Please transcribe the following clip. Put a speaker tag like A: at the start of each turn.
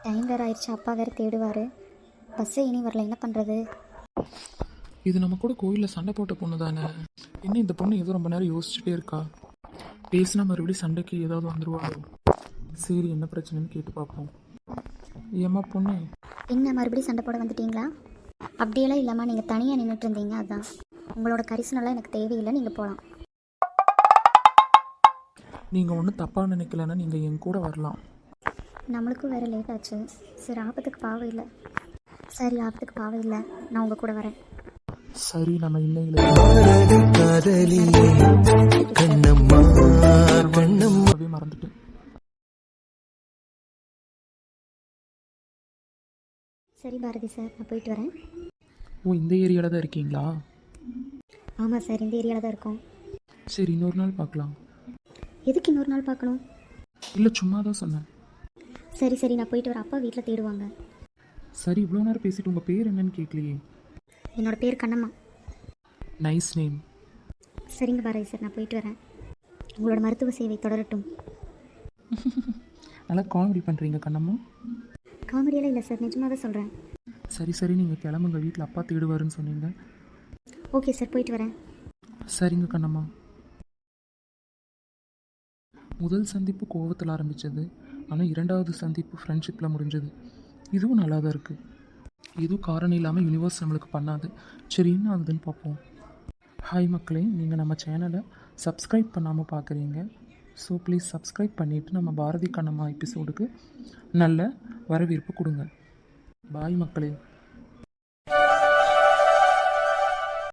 A: Time வேறு ஆயிடுச்சு, அப்பா வேறு தேடுவார். பஸ்ஸே இனி வரல, என்ன பண்ணுறது?
B: இது நம்ம கூட கோயிலில் சண்டை போட்ட பொண்ணு தானே? என்ன இந்த பொண்ணு ஏதோ ரொம்ப நேரம் யோசிச்சுட்டே இருக்கா. பேசினா மறுபடியும் சண்டைக்கு ஏதாவது வந்துருவாளோ? சரி, என்ன பிரச்சனைன்னு கேட்டு பார்ப்போம். ஏம்மா பொண்ணு,
A: என்ன மறுபடியும் சண்டை போட வந்துட்டீங்களா? அப்படியெல்லாம் இல்லைம்மா, நீங்கள் தனியாக நின்றுட்டு இருந்தீங்க, அதுதான். உங்களோட கரிசனெல்லாம் எனக்கு தேவையில்லை, நீங்கள் போகலாம்.
B: நீங்கள் ஒன்றும் தப்பாக நினைக்கலன்னா நீங்கள் என் கூட வரலாம்.
A: நம்மளுக்கும் வேறு லேட் ஆச்சு. சரி, ஆபத்துக்கு பாவம் இல்லை. சரி, ஆபத்துக்கு பாவம் இல்லை, நான் உங்கள் கூட வரேன்.
B: சரி, நம்ம இன்னையில மறந்துட்டேன்.
A: சரி பாரதி சார், நான் போயிட்டு வரேன்.
B: ஓ, இந்த ஏரியாவில் தான் இருக்கீங்களா?
A: ஆமாம் சார், இந்த ஏரியாவில் தான் இருக்கோம்.
B: சரி, இன்னொரு நாள் பார்க்கலாம்.
A: எதுக்கு இன்னொரு நாள் பார்க்கணும்?
B: இல்லை, சும்மா தான் சொன்னேன்.
A: சரி சரி, நான் போயிட்டு வரேன், அப்பா வீட்டில் தேடுவாங்க.
B: சரி, இவ்வளோ நேரம் பேசிட்டு உங்கள் பேர் என்னன்னு கேட்கலையே.
A: என்னோட பேர் கண்ணம்மா.
B: Nice name.
A: சரிங்க பாரதி சார், நான் போயிட்டு வரேன். உங்களோட மருத்துவ சேவை தொடரட்டும்.
B: நல்லா காமெடி பண்ணுறீங்க கண்ணம்மா.
A: காமெடியெல்லாம் இல்லை சார், நிஜமாக தான் சொல்கிறேன்.
B: சரி சரி, நீங்கள் கிளம்புங்க, வீட்டில் அப்பா தேடுவாருன்னு சொன்னீங்க.
A: ஓகே சார், போயிட்டு வரேன்.
B: சரிங்க கண்ணம்மா. முதல் சந்திப்பு கோவத்தில் ஆரம்பித்தது, ஆனால் இரண்டாவது சந்திப்பு ஃப்ரெண்ட்ஷிப்பில் முடிஞ்சது. இதுவும் நல்லா தான் இருக்குது. எதுவும் காரணம் இல்லாமல் யூனிவர்ஸ் நம்மளுக்கு பண்ணாது. சரி, என்ன ஆகுதுன்னு பார்ப்போம். ஹாய் மக்களே, நீங்கள் நம்ம சேனலை சப்ஸ்கிரைப் பண்ணாமல் பார்க்குறீங்க. ஸோ ப்ளீஸ் சப்ஸ்கிரைப் பண்ணிவிட்டு நம்ம பாரதி கண்ணம்மா எபிசோடுக்கு நல்ல வரவேற்பு கொடுங்க. பாய் மக்களே.